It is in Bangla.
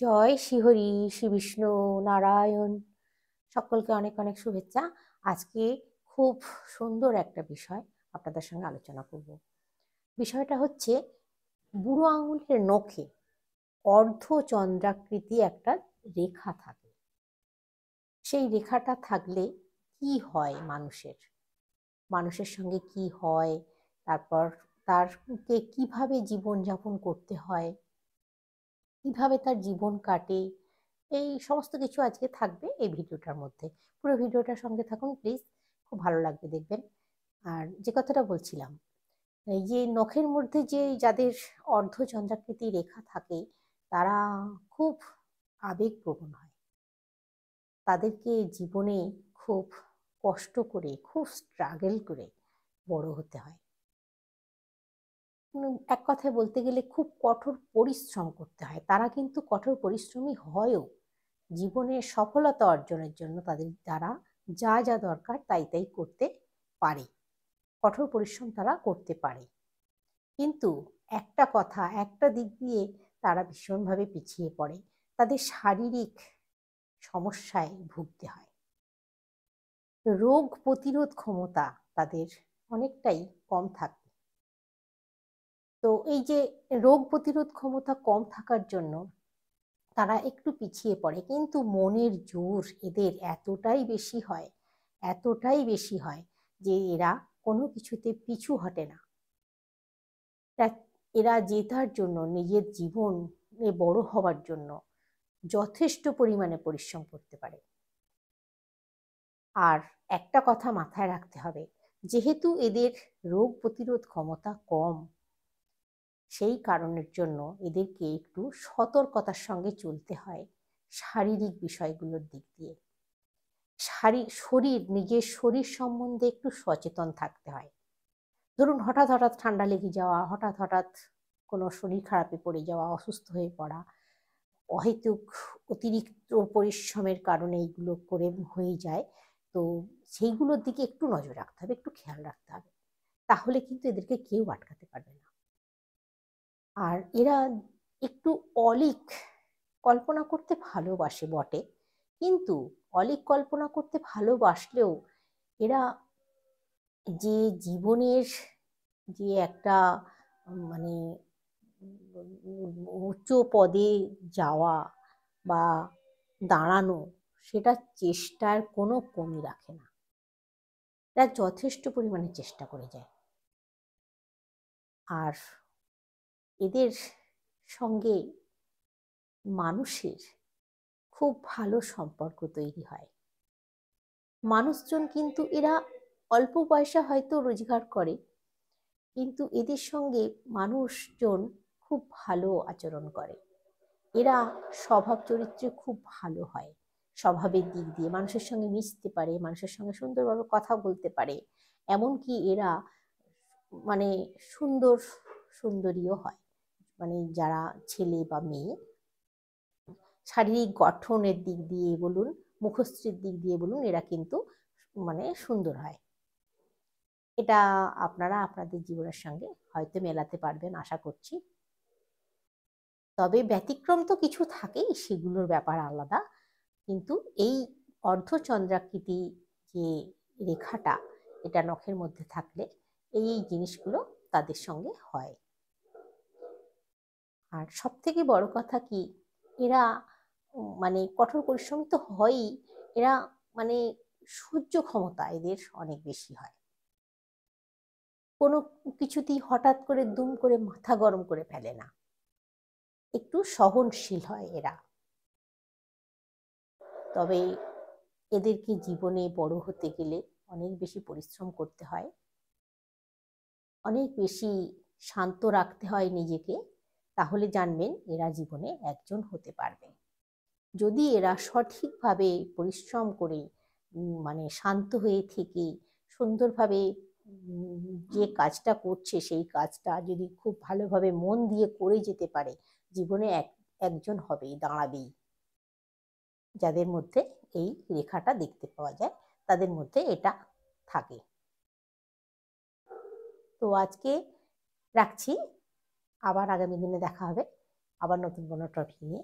জয় শ্রীহরি, শ্রী বিষ্ণু নারায়ণ। সকলকে অনেক অনেক শুভেচ্ছা। আজকে খুব সুন্দর একটা বিষয় আপনাদের সঙ্গে আলোচনা করব। বিষয়টা হচ্ছে বুড়ো আঙুলের নখে অর্ধচন্দ্রাকৃতি একটা রেখা থাকে। সেই রেখাটা থাকলে কি হয় মানুষের সঙ্গে কি হয়, তারপর তারকে কিভাবে জীবনযাপন করতে হয়, কিভাবে তার জীবন কাটে, এই সমস্ত কিছু আজকে থাকবে এই ভিডিওটার মধ্যে। পুরো ভিডিওটার সঙ্গে থাকুন প্লিজ, খুব ভালো লাগবে দেখবেন। আর যে কথাটা বলছিলাম, এই যে নখের মধ্যে যে যাদের অর্ধচন্দ্রাকৃতি রেখা থাকে তারা খুব আবেগপ্রবণ হয়। তাদেরকে জীবনে খুব কষ্ট করে, খুব স্ট্রাগল করে বড় হতে হয়। এক কথায় বলতে গেলে খুব কঠোর পরিশ্রম করতে হয়। তারা কিন্তু কঠোর পরিশ্রমী হয়ও। জীবনের সফলতা অর্জনের জন্য তাদের দ্বারা যা যা দরকার তাই তাই করতে পারে, কঠোর পরিশ্রম তারা করতে পারে। কিন্তু একটা কথা, একটা দিক দিয়ে তারা ভীষণভাবে পিছিয়ে পড়ে, তাদের শারীরিক সমস্যায় ভুগতে হয়। রোগ প্রতিরোধ ক্ষমতা তাদের অনেকটাই কম থাকে। তো এই যে রোগ প্রতিরোধ ক্ষমতা কম থাকার জন্য তারা একটু পিছিয়ে পড়ে, কিন্তু মনের জোর এদের এতটাই বেশি হয়, এতটাই বেশি হয় যে এরা কোনো কিছুতে পিছু হটে না। এরা জেতার জন্য, নিজের জীবনে বড় হওয়ার জন্য যথেষ্ট পরিমাণে পরিশ্রম করতে পারে। আর একটা কথা মাথায় রাখতে হবে, যেহেতু এদের রোগ প্রতিরোধ ক্ষমতা কম, সেই কারণের জন্য এদেরকে একটু সতর্কতার সঙ্গে চলতে হয় শারীরিক বিষয়গুলোর দিক দিয়ে। নিজের শরীর সম্বন্ধে একটু সচেতন থাকতে হয়। ধরুন হঠাৎ হঠাৎ ঠান্ডা লেগে যাওয়া, হঠাৎ হঠাৎ কোনো শরীর খারাপে পড়ে যাওয়া, অসুস্থ হয়ে পড়া, অহেতুক অতিরিক্ত পরিশ্রমের কারণে এইগুলো করে হয়ে যায়। তো সেইগুলোর দিকে একটু নজর রাখতে হবে, একটু খেয়াল রাখতে হবে, তাহলে কিন্তু এদেরকে কেউ আটকাতে পারবে না। আর এরা একটু অলীক কল্পনা করতে ভালোবাসে বটে, কিন্তু অলীক কল্পনা করতে ভালোবাসলেও এরা যে জীবনের যে একটা মানে উচ্চ পদে যাওয়া বা দাঁড়ানো, সেটা চেষ্টার কোনো কমি রাখে না। এরা যথেষ্ট পরিমাণে চেষ্টা করে যায়। আর এদের সঙ্গে মানুষের খুব ভালো সম্পর্ক তৈরি হয়। মানুষজন কিন্তু এরা অল্প পয়সা হয়তো রোজগার করে, কিন্তু এদের সঙ্গে মানুষজন খুব ভালো আচরণ করে। এরা স্বভাব চরিত্রে খুব ভালো হয়, স্বভাবের দিক দিয়ে মানুষের সঙ্গে মিশতে পারে, মানুষের সঙ্গে সুন্দরভাবে কথা বলতে পারে। এমনকি এরা মানে সুন্দর সুন্দরীও হয়, মানে যারা ছেলে বা মেয়ে, শারীরিক গঠনের দিক দিয়ে বলুন, মুখশ্রীর দিক দিয়ে বলুন, এরা কিন্তু মানে সুন্দর হয়। এটা আপনারা আপনাদের জীবনের সঙ্গে হয়তো মেলাতে পারবেন আশা করছি। তবে ব্যতিক্রম তো কিছু থাকেই, সেগুলোর ব্যাপার আলাদা। কিন্তু এই অর্ধচন্দ্রাকৃতি যে রেখাটা, এটা নখের মধ্যে থাকলে এই জিনিসগুলো তাদের সঙ্গে হয়। আর সব থেকে বড় কথা কি, এরা মানে কঠোর পরিশ্রম তো হয়ই, এরা মানে সহ্য ক্ষমতা এদের অনেক বেশি হয়। কোনো কিছুতেই হঠাৎ করে দুম করে মাথা গরম করে ফেলে না, একটু সহনশীল হয় এরা। তবে এদেরকে জীবনে বড় হতে গেলে অনেক বেশি পরিশ্রম করতে হয়, অনেক বেশি শান্ত রাখতে হয় নিজেকে, তাহলে জানবেন এরা জীবনে একজন হতে পারবে। যদি এরা সঠিকভাবে পরিশ্রম করে মানে শান্ত হয়ে থেকে সুন্দরভাবে যে কাজটা করছে সেই কাজটা যদি খুব ভালোভাবে মন দিয়ে করে যেতে পারে, জীবনে একজন হবেই, দাঁড়াবেই। যাদের মধ্যে এই রেখাটা দেখতে পাওয়া যায় তাদের মধ্যে এটা থাকে। তো আজকে রাখছি, আবার আগামী দিনে দেখা হবে আবার নতুন কোনো টপিক নিয়ে।